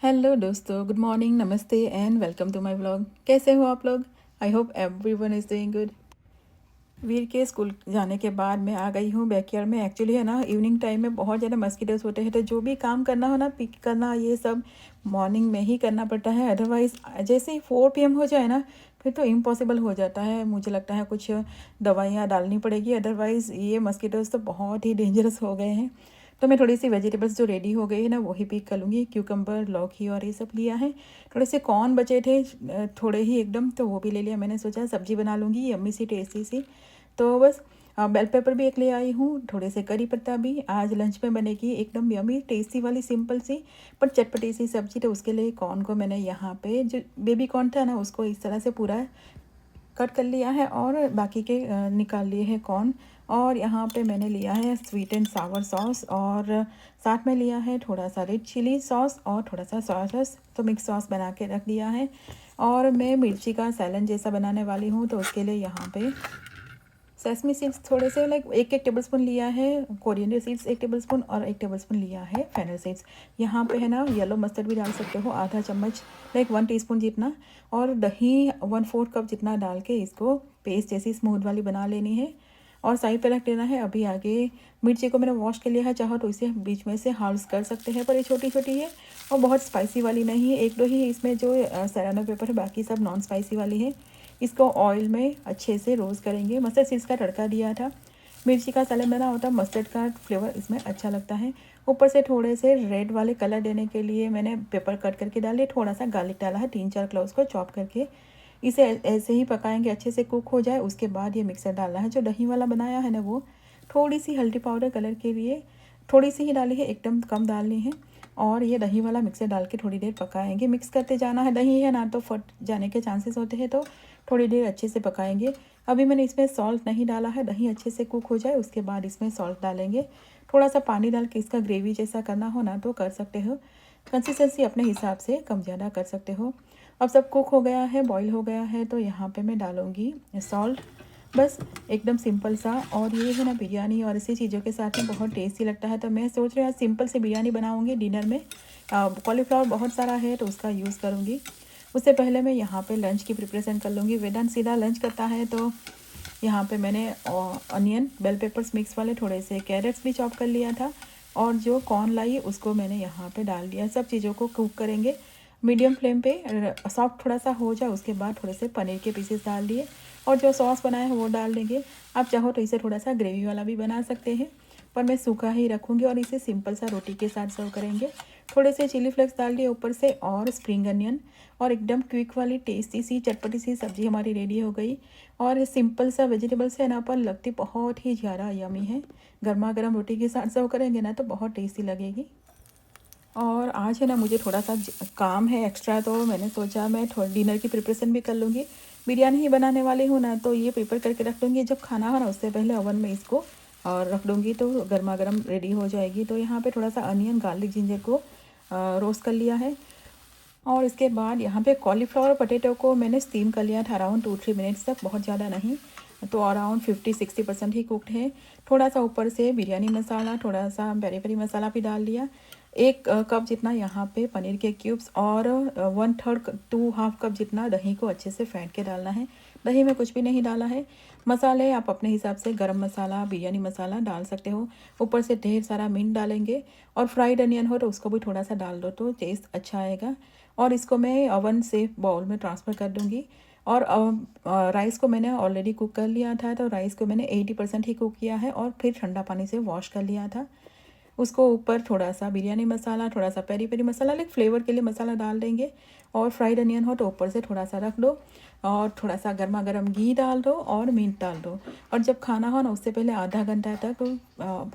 Hello दोस्तों, good morning, नमस्ते and welcome to my vlog. कैसे हो आप लोग? I hope everyone is doing good. Veer के स्कूल जाने के बाद मैं आ गई हूँ बैकयार्ड में। एक्चुअली है ना, इवनिंग टाइम में बहुत ज़्यादा मस्कीटोज होते हैं, तो जो भी काम करना हो ना, पिक करना, ये सब मॉर्निंग में ही करना पड़ता है। अदरवाइज़ जैसे ही 4 PM हो जाए ना, फिर तो इम्पॉसिबल हो जाता है। मुझे लगता है कुछ दवाइयाँ डालनी पड़ेगी, अदरवाइज़ ये मस्कीटोज तो बहुत ही डेंजरस हो गए हैं। तो मैं थोड़ी सी वेजिटेबल्स जो रेडी हो गई है ना, वही पिक कर लूँगी। क्यूकम्बर, लौकी और ये सब लिया है। थोड़े से कॉर्न बचे थे, थोड़े ही एकदम, तो वो भी ले लिया। मैंने सोचा सब्जी बना लूँगी यम्मी सी, टेस्टी सी। तो बस बेल पेपर भी एक ले आई हूँ, थोड़े से करी पत्ता भी। आज लंच में बनेगी एकदम यम्मी टेस्टी वाली सिंपल सी पर चटपटी सी सब्जी। तो उसके लिए कॉर्न को मैंने यहाँ पे, जो बेबी कॉर्न था ना, उसको इस तरह से पूरा कट कर लिया है और बाकी के निकाल लिए हैं कॉर्न। और यहाँ पे मैंने लिया है स्वीट एंड सावर सॉस, और साथ में लिया है थोड़ा सा रेड चिली सॉस और थोड़ा सा सोया सॉस। तो मिक्स सॉस बना के रख दिया है। और मैं मिर्ची का सैलन जैसा बनाने वाली हूँ, तो उसके लिए यहाँ पे सेसमी सीड्स थोड़े से, लाइक 1 टेबल स्पून लिया है। कोरिएंडर सीड्स 1 टेबल स्पून, और 1 टेबल स्पून लिया है फेनल सीड्स। यहाँ पे है ना, येलो मस्टर्ड भी डाल सकते हो, आधा चम्मच, लाइक 1 टीस्पून जितना। और दही 1/4 कप जितना डाल के इसको पेस्ट जैसी स्मूथ वाली बना लेनी है और साइड पे रख देना है। अभी आगे मिर्ची को मैंने वॉश कर लिया है, चाहो तो इसे बीच में से हाल्स कर सकते हैं, पर ये छोटी छोटी है और बहुत स्पाइसी वाली नहीं है। एक दो ही इसमें जो सराना पेपर है, बाकी सब नॉन स्पाइसी वाली है। इसको ऑयल में अच्छे से रोस्ट करेंगे। मस्टर्ड सीड्स का तड़का दिया था। मिर्ची का सैलेड बना होता, मस्टर्ड का फ्लेवर इसमें अच्छा लगता है। ऊपर से थोड़े से रेड वाले कलर देने के लिए मैंने पेपर कट करके डाले, थोड़ा सा गार्लिक डाला है, 3-4 क्लोव्स को चॉप करके। इसे ऐसे ही पकाएंगे, अच्छे से कुक हो जाए। उसके बाद ये मिक्सर डालना है, जो दही वाला बनाया है ना, वो थोड़ी सी हल्दी पाउडर कलर के लिए थोड़ी सी ही डाली है, एकदम कम डालनी है। और ये दही वाला मिक्सर डाल के थोड़ी देर पकाएंगे। मिक्स करते जाना है, दही है ना तो फट जाने के चांसेस होते हैं, तो थोड़ी देर अच्छे से पकाएंगे। अभी मैंने इसमें सॉल्ट नहीं डाला है, दही अच्छे से कुक हो जाए उसके बाद इसमें सॉल्ट डालेंगे। थोड़ा सा पानी डाल के इसका ग्रेवी जैसा करना हो ना तो कर सकते हो। कंसिस्टेंसी अपने हिसाब से कम ज़्यादा कर सकते हो। अब सब कुक हो गया है, बॉईल हो गया है, तो यहाँ पे मैं डालूँगी सॉल्ट। बस एकदम सिंपल सा। और ये है ना, बिरयानी और इसी चीज़ों के साथ में बहुत टेस्टी लगता है। तो मैं सोच रही हूँ आज सिंपल से बिरयानी बनाऊँगी डिनर में। कॉलीफ्लावर बहुत सारा है तो उसका यूज़ करूँगी। उससे पहले मैं यहाँ पे लंच की प्रिपरेशन कर लूँगी। वेदांत सीधा लंच करता है, तो यहाँ पे मैंने अनियन, बेल पेपर्स मिक्स वाले, थोड़े से कैरेट्स भी चॉप कर लिया था। और जो कॉर्न लाई उसको मैंने यहाँ पे डाल दिया। सब चीज़ों को कुक करेंगे मीडियम फ्लेम पे। सॉफ्ट थोड़ा सा हो जाए उसके बाद थोड़े से पनीर के पीसेस डाल दिए और जो सॉस बनाया है वो डाल देंगे। आप चाहो तो इसे थोड़ा सा ग्रेवी वाला भी बना सकते हैं, पर मैं सूखा ही रखूँगी। और इसे सिंपल सा रोटी के साथ सर्व करेंगे। थोड़े से चिली फ्लेक्स डाल दिए ऊपर से और स्प्रिंग अनियन, और एकदम क्विक वाली टेस्टी सी चटपटी सी सब्ज़ी हमारी रेडी हो गई। और सिंपल सा वेजिटेबल्स है ना, पर लगती बहुत ही ज़्यादा यमी है। गर्मा गर्म रोटी के साथ सर्व करेंगे ना तो बहुत टेस्टी लगेगी। और आज है ना, मुझे थोड़ा सा काम है एक्स्ट्रा, तो मैंने सोचा मैं थोड़ा डिनर की प्रिपरेशन भी कर लूँगी। बिरयानी ही बनाने वाली हूँ ना, तो ये प्रिपेयर करके रख लूँगी। जब खाना हो ना उससे पहले ओवन में इसको और रख दूँगी, तो गर्मा गर्म रेडी हो जाएगी। तो यहाँ पे थोड़ा सा अनियन, गार्लिक, जिंजर को रोस्ट कर लिया है। और इसके बाद यहाँ पे कॉलीफ्लावर पोटैटो को मैंने स्टीम कर लिया था अराउंड 2-3 मिनट्स तक, बहुत ज़्यादा नहीं। तो अराउंड 50-60% ही कुकड है। थोड़ा सा ऊपर से बिरयानी मसाला, थोड़ा सा पेरी पेरी मसाला भी डाल दिया। 1 कप जितना यहाँ पे पनीर के क्यूब्स, और 1/3 टू हाफ कप जितना दही को अच्छे से फेंट के डालना है। दही में कुछ भी नहीं डाला है। मसाले आप अपने हिसाब से गरम मसाला, बिरयानी मसाला डाल सकते हो। ऊपर से ढेर सारा मिंट डालेंगे, और फ्राइड अनियन हो तो उसको भी थोड़ा सा डाल दो तो टेस्ट अच्छा आएगा। और इसको मैं ओवन से बाउल में ट्रांसफ़र कर दूँगी। और राइस को मैंने ऑलरेडी कुक कर लिया था, तो राइस को मैंने 80% ही कुक किया है और फिर ठंडा पानी से वॉश कर लिया था। उसको ऊपर थोड़ा सा बिरयानी मसाला, थोड़ा सा पेरी पेरी मसाला, लाइक फ्लेवर के लिए मसाला डाल देंगे। और फ्राइड अनियन हो तो ऊपर से थोड़ा सा रख दो, और थोड़ा सा गर्मा गर्म घी डाल दो और मिंट डाल दो। और जब खाना हो ना उससे पहले आधा घंटा तक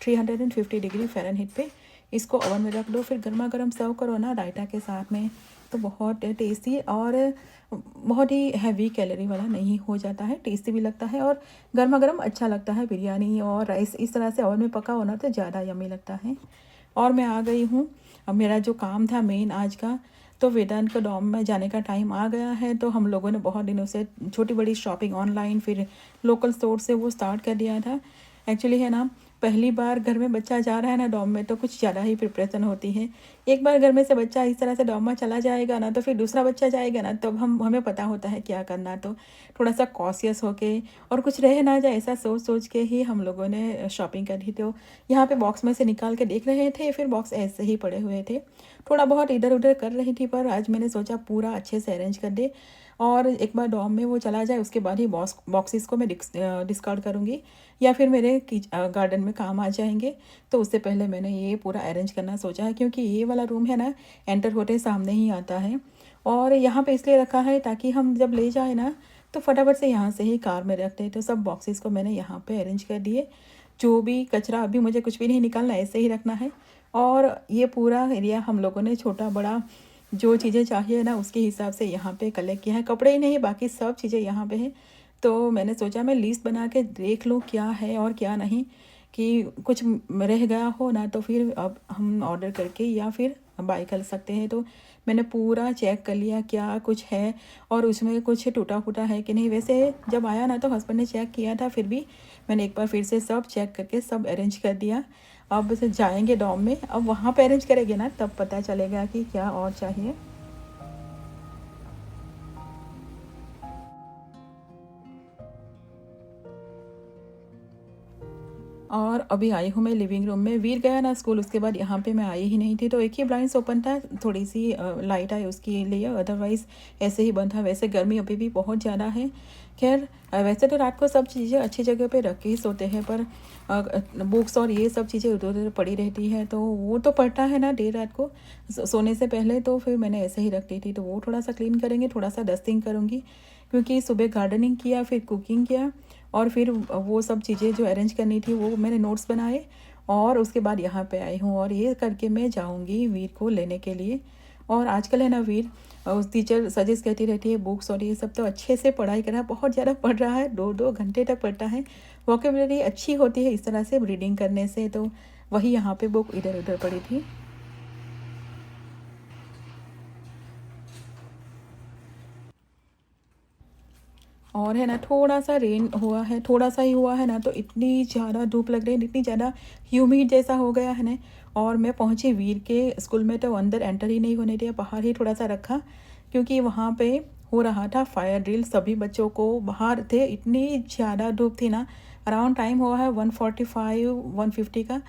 350 डिग्री फ़ारेनहीट पे इसको ओवन में रख दो। फिर गर्मा गर्म सर्व करो ना रायता के साथ में, तो बहुत टेस्टी और बहुत ही हैवी कैलोरी वाला नहीं हो जाता है, टेस्टी भी लगता है और गर्मा गर्म अच्छा लगता है। बिरयानी और राइस इस तरह से ओवन में पका होना तो ज़्यादा यम्मी लगता है। और मैं आ गई हूँ, अब मेरा जो काम था मेन आज का, तो वेदांत का डॉम में जाने का टाइम आ गया है। तो हम लोगों ने बहुत दिनों से छोटी बड़ी शॉपिंग ऑनलाइन, फिर लोकल स्टोर से वो स्टार्ट कर दिया था। एक्चुअली है ना, पहली बार घर में बच्चा जा रहा है ना डॉम में, तो कुछ ज़्यादा ही प्रिपरेशन होती है। एक बार घर में से बच्चा इस तरह से डॉम में चला जाएगा ना, तो फिर दूसरा बच्चा जाएगा ना, तब हमें पता होता है क्या करना। तो थोड़ा सा कॉशियस होके और कुछ रह ना जाए ऐसा सोच सोच के ही हम लोगों ने शॉपिंग करी। तो यहाँ पे बॉक्स में से निकाल के देख रहे थे, फिर बॉक्स ऐसे ही पड़े हुए थे। थोड़ा बहुत इधर उधर कर रही थी, पर आज मैंने सोचा पूरा अच्छे से अरेंज कर दे, और एक बार डॉम में वो चला जाए उसके बाद ही बॉक्सेस को मैं डिस्कार्ड करूँगी, या फिर मेरे गार्डन में काम आ जाएंगे। तो उससे पहले मैंने ये पूरा अरेंज करना सोचा है, क्योंकि ये वाला रूम है ना, एंटर होते सामने ही आता है। और यहाँ पे इसलिए रखा है ताकि हम जब ले जाए ना, तो फटाफट से यहाँ से ही कार में रख दें। तो सब बॉक्सेस को मैंने यहाँ पे अरेंज कर दिए। जो भी कचरा, अभी मुझे कुछ भी नहीं निकालना, ऐसे ही रखना है। और ये पूरा एरिया हम लोगों ने छोटा बड़ा जो चीज़ें चाहिए ना उसके हिसाब से यहाँ पे कलेक्ट किया है। कपड़े ही नहीं, बाकी सब चीज़ें यहाँ पे हैं। तो मैंने सोचा मैं लिस्ट बना के देख लूँ क्या है और क्या नहीं, कि कुछ रह गया हो ना, तो फिर अब हम ऑर्डर करके या फिर बाय कर सकते हैं। तो मैंने पूरा चेक कर लिया क्या कुछ है, और उसमें कुछ टूटा फूटा है कि नहीं। वैसे जब आया ना तो हस्बैंड ने चेक किया था, फिर भी मैंने एक बार फिर से सब चेक करके सब अरेंज कर दिया। अब से जाएंगे डॉम में, अब वहाँ पे अरेंज करेंगे ना, तब पता चलेगा कि क्या और चाहिए। और अभी आई हूँ मैं लिविंग रूम में। वीर गया ना स्कूल, उसके बाद यहाँ पे मैं आई ही नहीं थी। तो एक ही ब्लाइंड्स ओपन था, थोड़ी सी लाइट आई उसके लिए, अदरवाइज़ ऐसे ही बंद था। वैसे गर्मी अभी भी बहुत ज़्यादा है। खैर वैसे तो रात को सब चीज़ें अच्छी जगह पे रख के ही सोते हैं, पर बुक्स और ये सब चीज़ें उधर उधर पड़ी रहती है, तो वो तो पड़ता है ना देर रात को सोने से पहले। तो फिर मैंने ऐसे ही रख दी थी। तो वो थोड़ा सा क्लीन करेंगे, थोड़ा सा डस्टिंग करूँगी, क्योंकि सुबह गार्डनिंग किया, फिर कुकिंग किया, और फिर वो सब चीज़ें जो अरेंज करनी थी वो मैंने नोट्स बनाए, और उसके बाद यहाँ पे आई हूँ। और ये करके मैं जाऊँगी वीर को लेने के लिए। और आजकल है ना वीर, उस टीचर सजेस्ट करती रहती है बुक्स और ये सब, तो अच्छे से पढ़ाई कर रहा है, बहुत ज़्यादा पढ़ रहा है, 2-2 घंटे तक पढ़ता है। वोकेबलरी अच्छी होती है इस तरह से रीडिंग करने से। तो वही यहाँ पे बुक इधर उधर पड़ी थी। और है ना थोड़ा सा रेन हुआ है, थोड़ा सा ही हुआ है ना, तो इतनी ज़्यादा धूप लग रही है, इतनी ज़्यादा ह्यूमिड जैसा हो गया है ना। और मैं पहुंची वीर के स्कूल में, तो अंदर एंटर ही नहीं होने दिया, बाहर ही थोड़ा सा रखा, क्योंकि वहाँ पे हो रहा था फायर ड्रिल। सभी बच्चों को बाहर थे, इतनी ज़्यादा धूप थी ना। अराउंड टाइम हुआ है 1:45-1:50 का,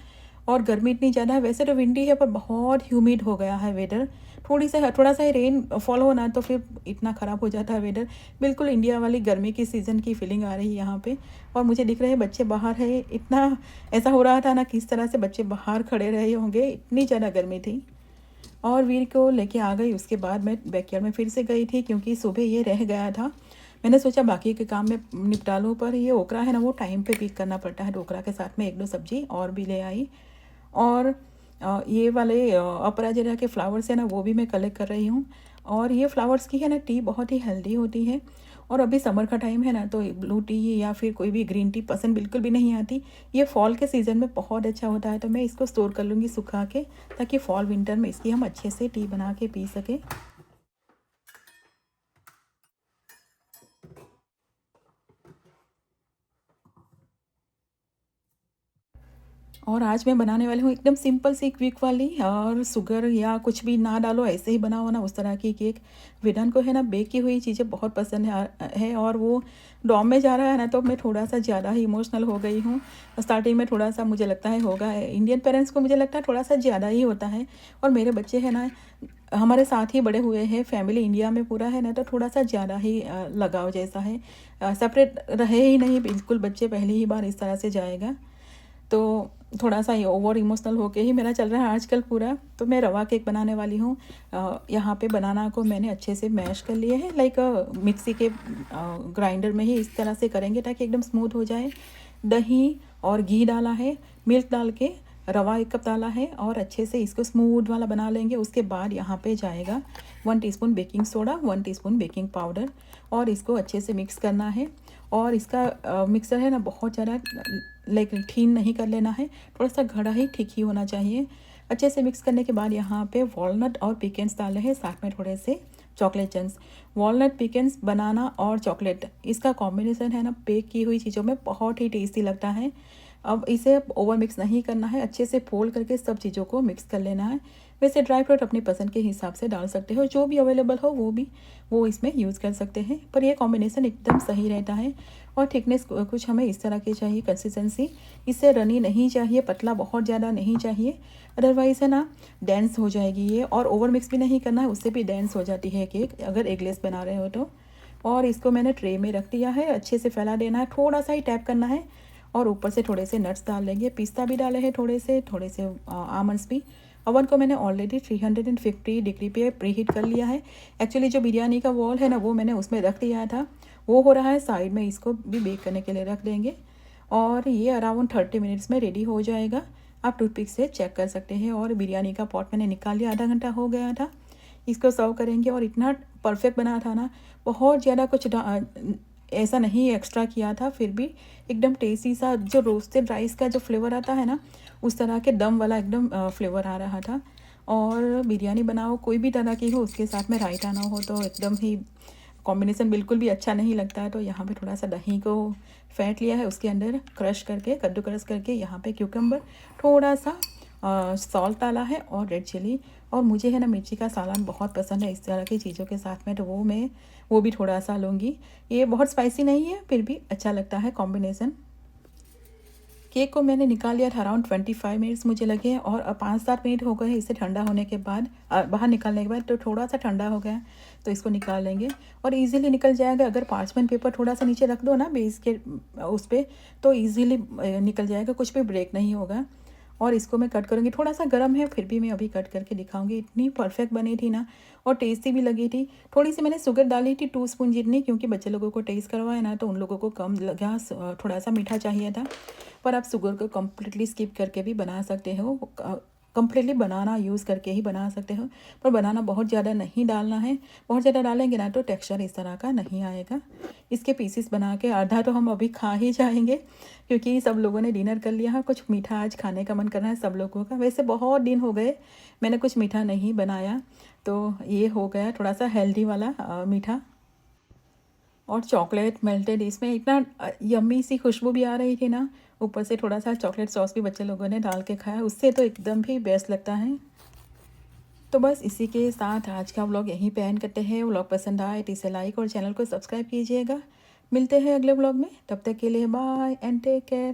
और गर्मी इतनी ज़्यादा है। वैसे तो विंडी है, पर बहुत ह्यूमिड हो गया है वेदर। थोड़ा सा ही रेन फॉल होना तो फिर इतना ख़राब हो जाता है वेदर। बिल्कुल इंडिया वाली गर्मी की सीज़न की फीलिंग आ रही है यहाँ पे। और मुझे दिख रहे हैं बच्चे बाहर है, इतना ऐसा हो रहा था ना किस तरह से बच्चे बाहर खड़े रहे होंगे, इतनी ज़्यादा गर्मी थी। और वीर को लेके आ गई। उसके बाद मैं बैकयार्ड में फिर से गई थी, क्योंकि सुबह ये रह गया था। मैंने सोचा बाकी के काम में निपटा लूँ, पर ये ओकरा है ना, वो टाइम पे पिक करना पड़ता है। ओकरा के साथ में 1-2 सब्जी और भी ले आई। और ये वाले अपराजिता के फ्लावर्स है ना, वो भी मैं कलेक्ट कर रही हूँ। और ये फ्लावर्स की है ना टी बहुत ही हेल्दी होती है। और अभी समर का टाइम है ना, तो ब्लू टी या फिर कोई भी ग्रीन टी पसंद बिल्कुल भी नहीं आती। ये फॉल के सीज़न में बहुत अच्छा होता है। तो मैं इसको स्टोर कर लूँगी सुखा के, ताकि फॉल विंटर में इसकी हम अच्छे से टी बना के पी सकें। और आज मैं बनाने वाली हूँ एकदम सिंपल सी क्विक वाली, और शुगर या कुछ भी ना डालो, ऐसे ही बनाओ ना उस तरह की केक। विदन को है ना बेक की हुई चीज़ें बहुत पसंद है, और वो डॉम में जा रहा है ना, तो मैं थोड़ा सा ज़्यादा ही इमोशनल हो गई हूँ। स्टार्टिंग में थोड़ा सा मुझे लगता है होगा, इंडियन पेरेंट्स को मुझे लगता है थोड़ा सा ज़्यादा ही होता है। और मेरे बच्चे हैं ना हमारे साथ ही बड़े हुए हैं, फैमिली इंडिया में पूरा है ना, तो थोड़ा सा ज़्यादा ही लगाव जैसा है। सेपरेट रहे ही नहीं बिल्कुल, बच्चे पहली ही बार इस तरह से जाएगा। तो थोड़ा सा ये ओवर इमोशनल होके ही मेरा चल रहा है आजकल पूरा। तो मैं रवा केक बनाने वाली हूँ। यहाँ पे बनाना को मैंने अच्छे से मैश कर लिए हैं, लाइक मिक्सी के ग्राइंडर में ही इस तरह से करेंगे ताकि एकदम स्मूथ हो जाए। दही और घी डाला है, मिल्क डाल के रवा 1 कप डाला है, और अच्छे से इसको स्मूथ वाला बना लेंगे। उसके बाद यहाँ पे जाएगा 1 teaspoon baking soda, 1 teaspoon baking powder, और इसको अच्छे से मिक्स करना है। और इसका मिक्सर है ना बहुत ज़्यादा लाइक ठीन नहीं कर लेना है, थोड़ा सा घड़ा ही ठीक ही होना चाहिए। अच्छे से मिक्स करने के बाद यहाँ पे वॉलनट और पिकेंस डाले हैं, साथ में थोड़े से चॉकलेट चंक्स। वॉलनट, पिकेंस, बनाना और चॉकलेट, इसका कॉम्बिनेशन है ना बेक की हुई चीज़ों में बहुत ही टेस्टी लगता है। अब इसे ओवर मिक्स नहीं करना है, अच्छे से फोल्ड करके सब चीज़ों को मिक्स कर लेना है। वैसे ड्राई फ्रूट अपनी पसंद के हिसाब से डाल सकते हो, जो भी अवेलेबल हो वो इसमें यूज़ कर सकते हैं, पर ये कॉम्बिनेशन एकदम सही रहता है। और थिकनेस कुछ हमें इस तरह की चाहिए कंसिस्टेंसी, इससे रनी नहीं चाहिए, पतला बहुत ज़्यादा नहीं चाहिए, अदरवाइज़ है ना डेंस हो जाएगी ये। और ओवर मिक्स भी नहीं करना है, उससे भी डेंस हो जाती है केक अगर एगलेस बना रहे हो तो। और इसको मैंने ट्रे में रख दिया है, अच्छे से फैला देना है, थोड़ा सा ही टैप करना है और ऊपर से थोड़े से नट्स डाल लेंगे, पिस्ता भी डाले हैं थोड़े से आमंड्स भी। ओवन को मैंने ऑलरेडी 350 डिग्री पे प्री हीट कर लिया है। एक्चुअली जो बिरयानी का वॉल है ना वो मैंने उसमें रख दिया था, वो हो रहा है साइड में, इसको भी बेक करने के लिए रख देंगे। और ये अराउंड 30 मिनट्स में रेडी हो जाएगा, आप टूथपिक से चेक कर सकते हैं। और बिरयानी का पॉट मैंने निकाल लिया, आधा घंटा हो गया था। इसको सर्व करेंगे और इतना परफेक्ट बना था ना, बहुत ज़्यादा कुछ ऐसा नहीं एक्स्ट्रा किया था, फिर भी एकदम टेस्टी सा जो रोस्टेड राइस का जो फ्लेवर आता है ना, उस तरह के दम वाला एकदम फ्लेवर आ रहा था। और बिरयानी बनाओ कोई भी तरह की हो, उसके साथ में रायता ना हो तो एकदम ही कॉम्बिनेशन बिल्कुल भी अच्छा नहीं लगता है। तो यहाँ पे थोड़ा सा दही को फेंट लिया है, उसके अंदर क्रश करके कद्दूकस करके यहाँ पे क्यूकम्बर, थोड़ा सा सॉल्ट डाला है और रेड चिली। और मुझे है ना मिर्ची का सालन बहुत पसंद है इस तरह की चीज़ों के साथ में, तो वो भी थोड़ा सा लूँगी। ये बहुत स्पाइसी नहीं है, फिर भी अच्छा लगता है कॉम्बिनेशन। केक को मैंने निकाल लिया था, अराउंड 25 मिनट्स मुझे लगे और 5-7 मिनट हो गए इसे ठंडा होने के बाद, बाहर निकालने के बाद तो थोड़ा सा ठंडा हो गया, तो इसको निकाल लेंगे और इजीली निकल जाएगा। अगर पार्चमेंट पेपर थोड़ा सा नीचे रख दो ना बेस के उस पर, तो इजीली निकल जाएगा, कुछ भी ब्रेक नहीं होगा। और इसको मैं कट करूँगी, थोड़ा सा गर्म है फिर भी मैं अभी कट करके दिखाऊंगी। इतनी परफेक्ट बनी थी ना और टेस्टी भी लगी थी। थोड़ी सी मैंने शुगर डाली थी 2 स्पून जितनी, क्योंकि बच्चे लोगों को टेस्ट करवाए ना तो उन लोगों को कम लगा, थोड़ा सा मीठा चाहिए था। पर आप शुगर को कम्प्लीटली स्किप करके भी बना सकते हो, कम्प्लीटली बनाना यूज़ करके ही बना सकते हो, पर बनाना बहुत ज़्यादा नहीं डालना है। बहुत ज़्यादा डालेंगे ना तो टेक्सचर इस तरह का नहीं आएगा। इसके पीसीस बना के आधा तो हम अभी खा ही जाएंगे, क्योंकि सब लोगों ने डिनर कर लिया है। कुछ मीठा आज खाने का मन कर रहा है सब लोगों का, वैसे बहुत दिन हो गए मैंने कुछ मीठा नहीं बनाया, तो ये हो गया थोड़ा सा हेल्दी वाला मीठा। और चॉकलेट मेल्टेड, इसमें इतना यम्मी सी खुशबू भी आ रही थी ना, ऊपर से थोड़ा सा चॉकलेट सॉस भी बच्चे लोगों ने डाल के खाया, उससे तो एकदम भी बेस्ट लगता है। तो बस इसी के साथ आज का व्लॉग यहीं पे एंड करते हैं। व्लॉग पसंद आए तो इसे लाइक और चैनल को सब्सक्राइब कीजिएगा। मिलते हैं अगले व्लॉग में, तब तक के लिए बाय एंड टेक केयर।